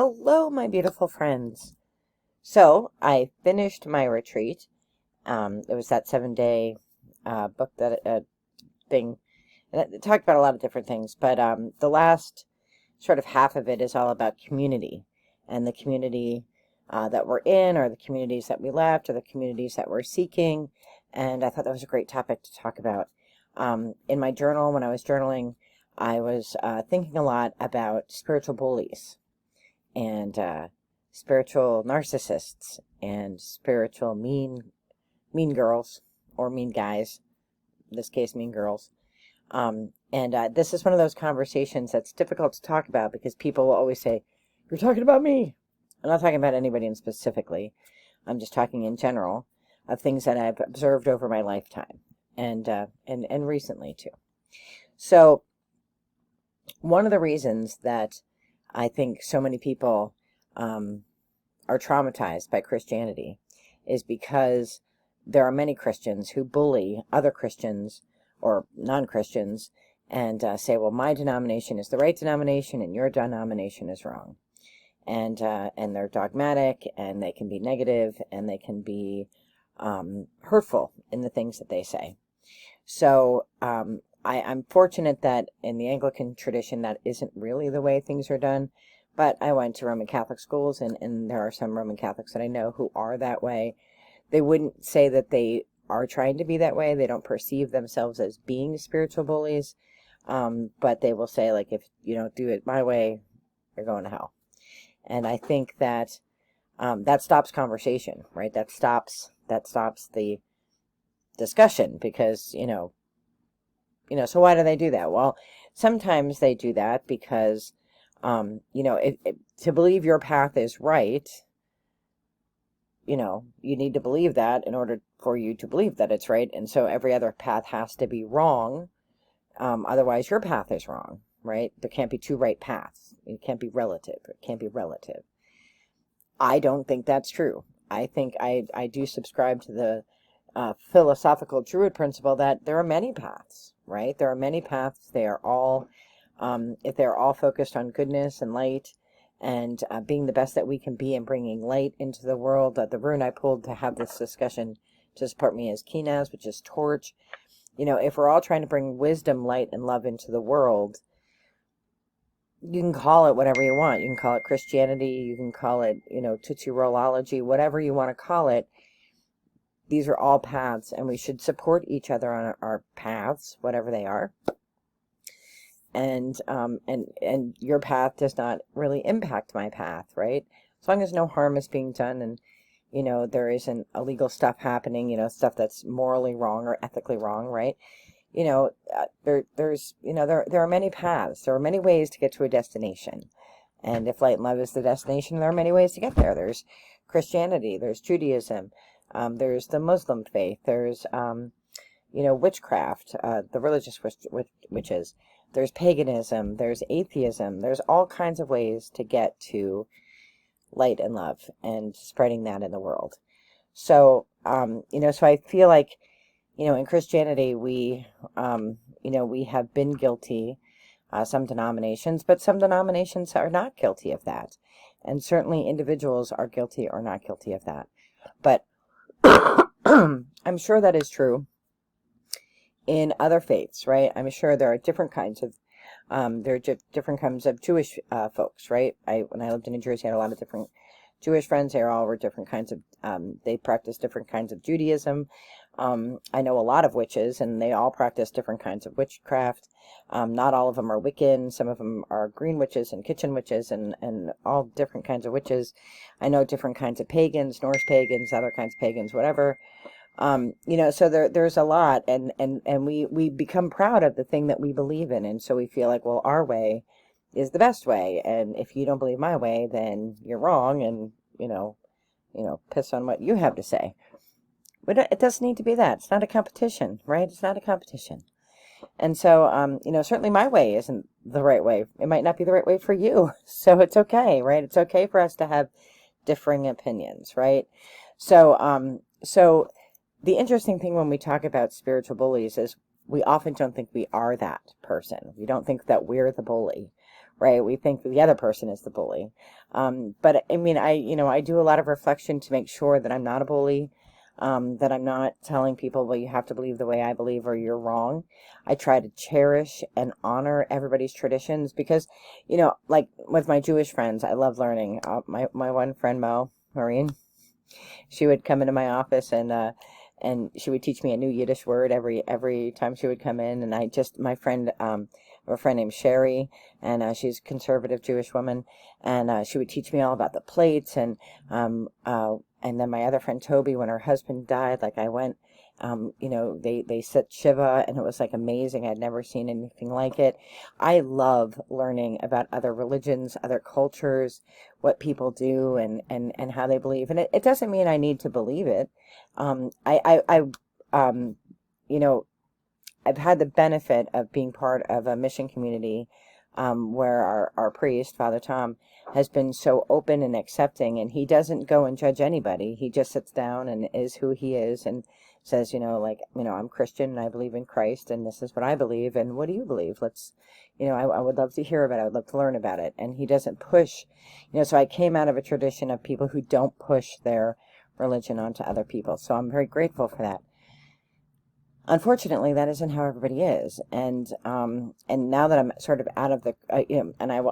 Hello, my beautiful friends. So, I finished my retreat. It was that 7-day book thing. And it talked about a lot of different things, but the last sort of half of it is all about community. And the community that we're in, or the communities that we left, or the communities that we're seeking. And I thought that was a great topic to talk about. In my journal, when I was journaling, I was thinking a lot about spiritual bullies and spiritual narcissists and spiritual mean girls, or mean guys, in this case mean girls. This is one of those conversations that's difficult to talk about because people will always say, "You're talking about me." I'm not talking about anybody in specifically. I'm just talking in general of things that I've observed over my lifetime and recently too. So one of the reasons that I think so many people are traumatized by Christianity is because there are many Christians who bully other Christians or non-Christians and say, well, my denomination is the right denomination and your denomination is wrong. And they're dogmatic, and they can be negative, and they can be hurtful in the things that they say. So I'm fortunate that in the Anglican tradition, that isn't really the way things are done. But I went to Roman Catholic schools, and there are some Roman Catholics that I know who are that way. They wouldn't say that they are trying to be that way. They don't perceive themselves as being spiritual bullies. But they will say, like, if you don't do it my way, you're going to hell. And I think that that stops conversation, right? That stops the discussion because, so why do they do that? Well, sometimes they do that because, to believe your path is right, you need to believe that in order for you to believe that it's right. And so every other path has to be wrong. Otherwise, your path is wrong, right? There can't be two right paths. It can't be relative. It can't be relative. I don't think that's true. I think I do subscribe to the philosophical Druid principle that there are many paths, right? There are many paths. They are all, if they're all focused on goodness and light and being the best that we can be and bringing light into the world. The rune I pulled to have this discussion to support me is Kenaz, which is torch. If we're all trying to bring wisdom, light, and love into the world, you can call it whatever you want. You can call it Christianity. You can call it, Tootsie Rollology, whatever you want to call it. These are all paths, and we should support each other on our paths, whatever they are. And your path does not really impact my path, right? As long as no harm is being done and, there isn't illegal stuff happening, stuff that's morally wrong or ethically wrong, right? There are many paths. There are many ways to get to a destination. And if light and love is the destination, there are many ways to get there. There's Christianity, there's Judaism, there's the Muslim faith, there's, witchcraft, the religious witches, there's paganism, there's atheism, there's all kinds of ways to get to light and love and spreading that in the world. So, so I feel like, in Christianity, we have been guilty, some denominations, but some denominations are not guilty of that. And certainly individuals are guilty or not guilty of that. But I'm sure that is true in other faiths, right? I'm sure there are different kinds of, different kinds of Jewish folks, right? When I lived in New Jersey, I had a lot of different Jewish friends. They all were different kinds of, they practiced different kinds of Judaism. I know a lot of witches, and they all practice different kinds of witchcraft. Not all of them are Wiccan. Some of them are green witches and kitchen witches and all different kinds of witches. I know different kinds of pagans, Norse pagans, other kinds of pagans, whatever. So there's a lot, and we become proud of the thing that we believe in. And so we feel like, well, our way is the best way. And if you don't believe my way, then you're wrong. And, piss on what you have to say. But it doesn't need to be that. It's not a competition, right? It's not a competition. And so, certainly my way isn't the right way. It might not be the right way for you. So it's okay, right? It's okay for us to have differing opinions, right? So the interesting thing when we talk about spiritual bullies is we often don't think we are that person. We don't think that we're the bully, right? We think the other person is the bully. But I mean, I do a lot of reflection to make sure that I'm not a bully, that I'm not telling people, well, you have to believe the way I believe or you're wrong. I try to cherish and honor everybody's traditions because, like with my Jewish friends, I love learning. My one friend, Maureen, she would come into my office and she would teach me a new Yiddish word every time she would come in. And my friend, a friend named Sherry, and she's a conservative Jewish woman, and she would teach me all about the plates, and then my other friend Toby, when her husband died, like I went, they said Shiva, and it was like amazing. I'd never seen anything like it. I love learning about other religions, other cultures, what people do, and how they believe. And it doesn't mean I need to believe it. I've had the benefit of being part of a mission community where our priest, Father Tom, has been so open and accepting, and he doesn't go and judge anybody. He just sits down and is who he is and says, I'm Christian and I believe in Christ and this is what I believe and what do you believe? I would love to hear about it. I would love to learn about it. And he doesn't push, so I came out of a tradition of people who don't push their religion onto other people. So I'm very grateful for that. Unfortunately, that isn't how everybody is, and now that I'm sort of out of the,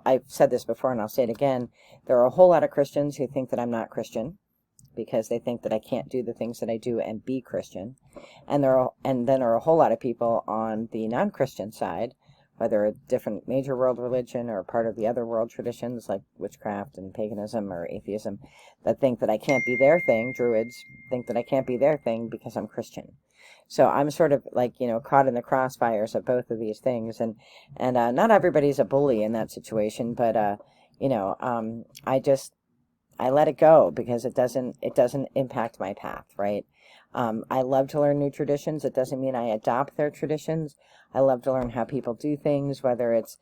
I've said this before, and I'll say it again. There are a whole lot of Christians who think that I'm not Christian, because they think that I can't do the things that I do and be Christian, and then there are a whole lot of people on the non-Christian side, whether a different major world religion or part of the other world traditions like witchcraft and paganism or atheism, that think that I can't be their thing. Druids think that I can't be their thing because I'm Christian. So I'm sort of like, caught in the crossfires of both of these things. And not everybody's a bully in that situation, but, I let it go because it doesn't impact my path, right? I love to learn new traditions. It doesn't mean I adopt their traditions. I love to learn how people do things, whether it's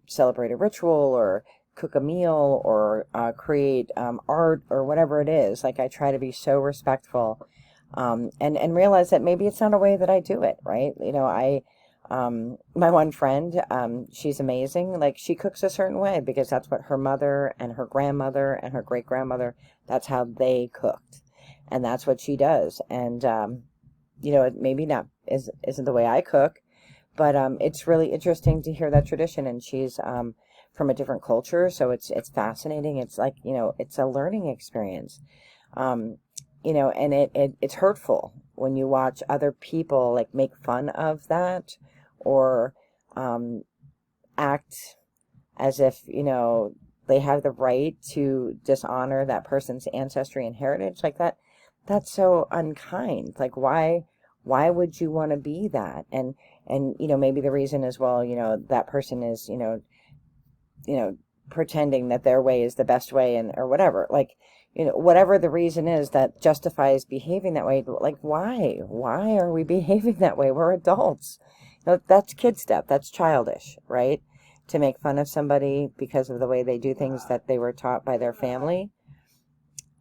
celebrate a ritual or cook a meal or create art or whatever it is. Like I try to be so respectful. And realize that maybe it's not a way that I do it, right? My one friend, she's amazing. Like she cooks a certain way because that's what her mother and her grandmother and her great grandmother, that's how they cooked. And that's what she does. And, it maybe not isn't the way I cook, but, it's really interesting to hear that tradition. And she's, from a different culture. So it's fascinating. It's like, it's a learning experience. And it's hurtful when you watch other people like make fun of that or act as if, they have the right to dishonor that person's ancestry and heritage like that. That's so unkind. Like why would you want to be that? And maybe the reason is, well, that person is, pretending that their way is the best way or whatever. Like, whatever the reason is that justifies behaving that way, like why are we behaving that way? We're adults. That's kid stuff. That's childish, right? To make fun of somebody because of the way they do things that they were taught by their family.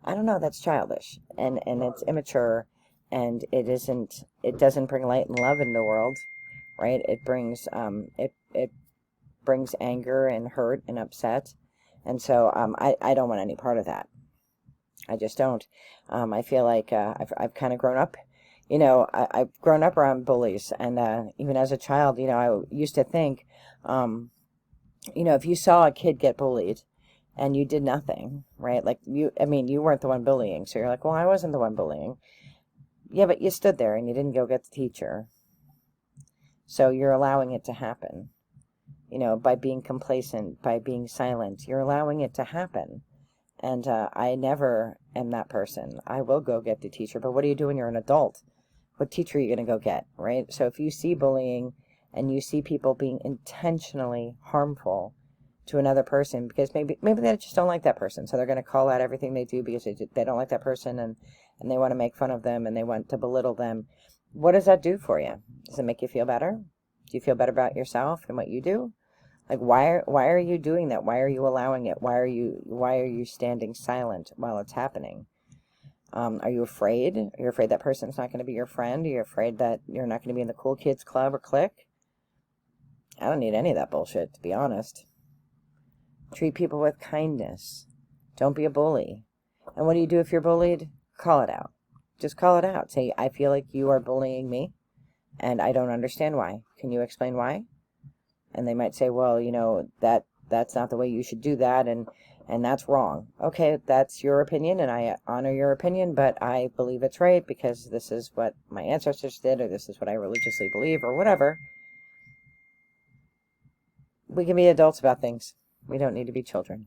I don't know. That's childish and it's immature, and it doesn't bring light and love in the world, right? It brings, it brings anger and hurt and upset. And so, I don't want any part of that. I just don't. I feel like I've kind of grown up, I've grown up around bullies. And even as a child, I used to think, if you saw a kid get bullied and you did nothing, right? Like you weren't the one bullying. So you're like, well, I wasn't the one bullying. Yeah, but you stood there and you didn't go get the teacher. So you're allowing it to happen, by being complacent, by being silent. You're allowing it to happen. And I never am that person. I will go get the teacher. But what do you do when you're an adult? What teacher are you going to go get, right? So if you see bullying and you see people being intentionally harmful to another person, because maybe they just don't like that person. So they're going to call out everything they do because they don't like that person and they want to make fun of them and they want to belittle them. What does that do for you? Does it make you feel better? Do you feel better about yourself and what you do? Like, why are you doing that? Why are you allowing it? Why are you standing silent while it's happening? Are you afraid? Are you afraid that person's not going to be your friend? Are you afraid that you're not going to be in the cool kids club or clique? I don't need any of that bullshit, to be honest. Treat people with kindness. Don't be a bully. And what do you do if you're bullied? Call it out. Just call it out. Say, I feel like you are bullying me, and I don't understand why. Can you explain why? And they might say, well, that's not the way you should do that, and that's wrong. Okay, that's your opinion, and I honor your opinion, but I believe it's right because this is what my ancestors did, or this is what I religiously believe, or whatever. We can be adults about things. We don't need to be children.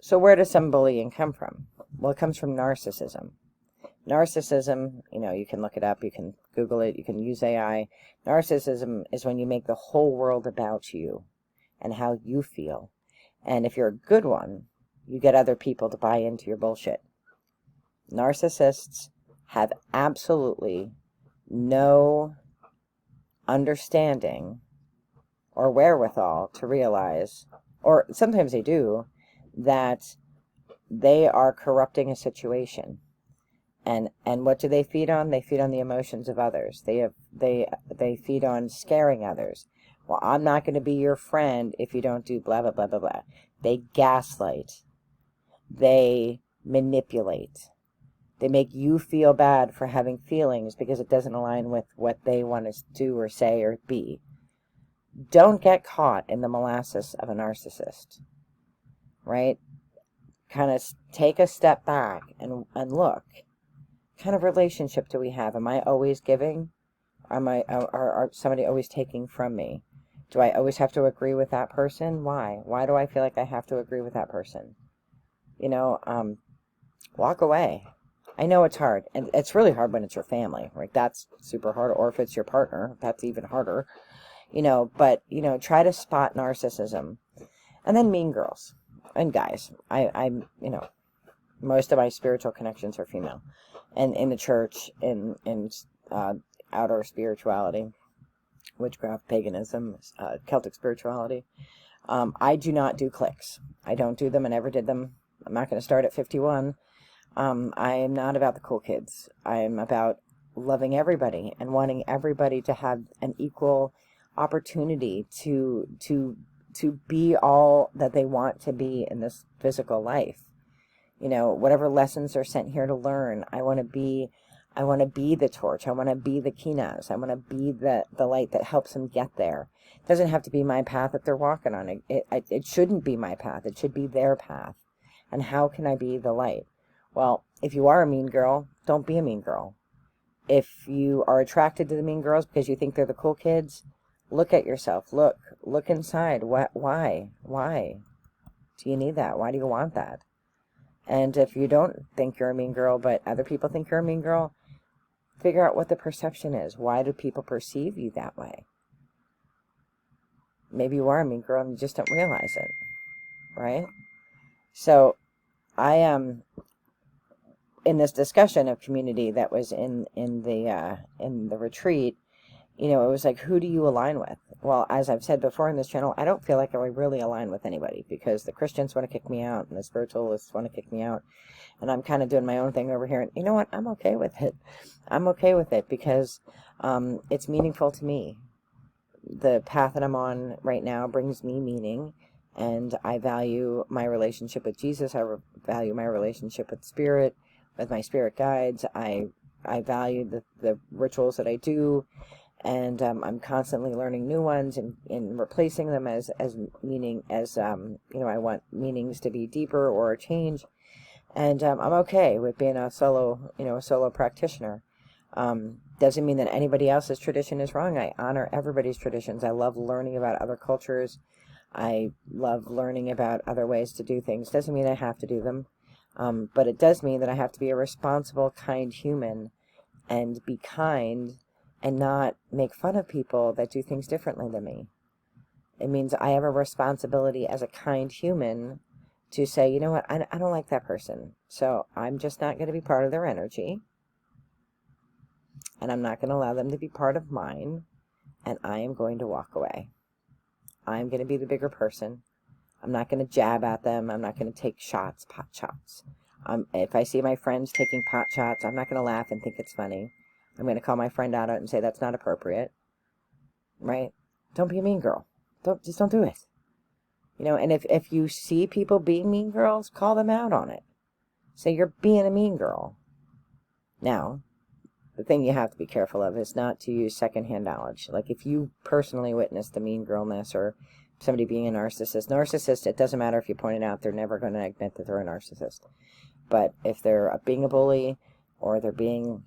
So where does some bullying come from? Well, it comes from narcissism. Narcissism, you can look it up, you can Google it, you can use AI. Narcissism is when you make the whole world about you and how you feel. And if you're a good one, you get other people to buy into your bullshit. Narcissists have absolutely no understanding or wherewithal to realize, or sometimes they do, that they are corrupting a situation. And what do they feed on? They feed on the emotions of others. They feed on scaring others. Well, I'm not going to be your friend if you don't do blah, blah, blah, blah, blah. They gaslight. They manipulate. They make you feel bad for having feelings because it doesn't align with what they want to do or say or be. Don't get caught in the molasses of a narcissist, right? Kind of take a step back and look. What kind of relationship do we have? Am I always giving? Are somebody always taking from me? Do I always have to agree with that person? Why? Why do I feel like I have to agree with that person? Walk away. I know it's hard, and it's really hard when it's your family, right? That's super hard. Or if it's your partner, that's even harder. But try to spot narcissism. And then mean girls and guys. I'm most of my spiritual connections are female, and in the church, in outer spirituality, witchcraft, paganism, Celtic spirituality. I do not do cliques. I don't do them. I never did them. I'm not going to start at 51. I am not about the cool kids. I am about loving everybody and wanting everybody to have an equal opportunity to be all that they want to be in this physical life. Whatever lessons are sent here to learn, I want to be the torch. I want to be the Kenaz. I want to be the light that helps them get there. It doesn't have to be my path that they're walking on. It shouldn't be my path. It should be their path. And how can I be the light? Well, if you are a mean girl, don't be a mean girl. If you are attracted to the mean girls because you think they're the cool kids, look at yourself. Look inside. Why? Do you need that? Why do you want that? And if you don't think you're a mean girl, but other people think you're a mean girl, figure out what the perception is. Why do people perceive you that way? Maybe you are a mean girl and you just don't realize it, right? So I am in this discussion of community that was in the retreat. It was like, who do you align with? Well, as I've said before in this channel, I don't feel like I really align with anybody, because the Christians want to kick me out and the spiritualists want to kick me out, and I'm kind of doing my own thing over here. And you know what? I'm okay with it. I'm okay with it because it's meaningful to me. The path that I'm on right now brings me meaning, and I value my relationship with Jesus. I value my relationship with Spirit, with my spirit guides. I value the rituals that I do. And I'm constantly learning new ones and replacing them as meaning, as I want meanings to be deeper or a change. And I'm okay with being a solo practitioner. Doesn't mean that anybody else's tradition is wrong. I honor everybody's traditions. I love learning about other cultures. I love learning about other ways to do things. Doesn't mean I have to do them. But it does mean that I have to be a responsible, kind human and be kind and not make fun of people that do things differently than me. It means I have a responsibility as a kind human to say, you know what, I don't like that person, so I'm just not going to be part of their energy, and I'm not going to allow them to be part of mine, and I am going to walk away. I'm going to be the bigger person. I'm not going to jab at them. I'm not going to take shots, pot shots. If I see my friends taking pot shots, I'm not going to laugh and think it's funny. I'm going to call my friend out and say that's not appropriate, right? Don't be a mean girl. Just don't do it. You know, and if you see people being mean girls, call them out on it. Say you're being a mean girl. Now, the thing you have to be careful of is not to use secondhand knowledge. Like if you personally witnessed the mean girlness or somebody being a narcissist, it doesn't matter if you point it out, they're never going to admit that they're a narcissist. But if they're being a bully or they're being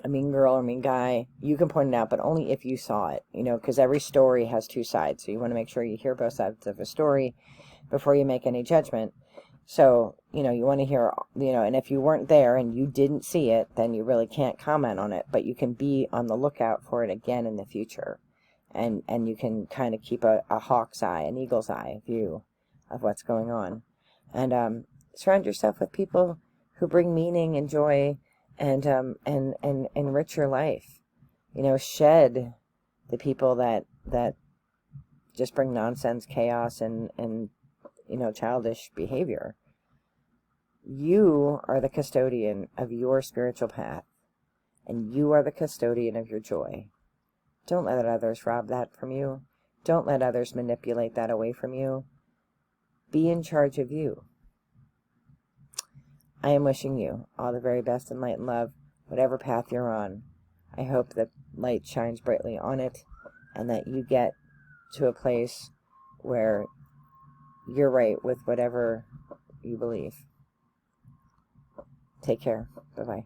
a mean girl or mean guy, you can point it out, but only if you saw it, you know, because every story has two sides. So you want to make sure you hear both sides of a story before you make any judgment. So, you know, you want to hear, you know, and if you weren't there and you didn't see it, then you really can't comment on it, but you can be on the lookout for it again in the future. And you can kind of keep a hawk's eye, an eagle's eye view of what's going on. And surround yourself with people who bring meaning and joy and enrich your life. You know, shed the people that just bring nonsense, chaos, and you know, childish behavior. You are the custodian of your spiritual path, and you are the custodian of your joy. Don't let others rob that from you. Don't let others manipulate that away from you. Be in charge of you. I am wishing you all the very best in light and love, whatever path you're on. I hope that light shines brightly on it, and that you get to a place where you're right with whatever you believe. Take care. Bye-bye.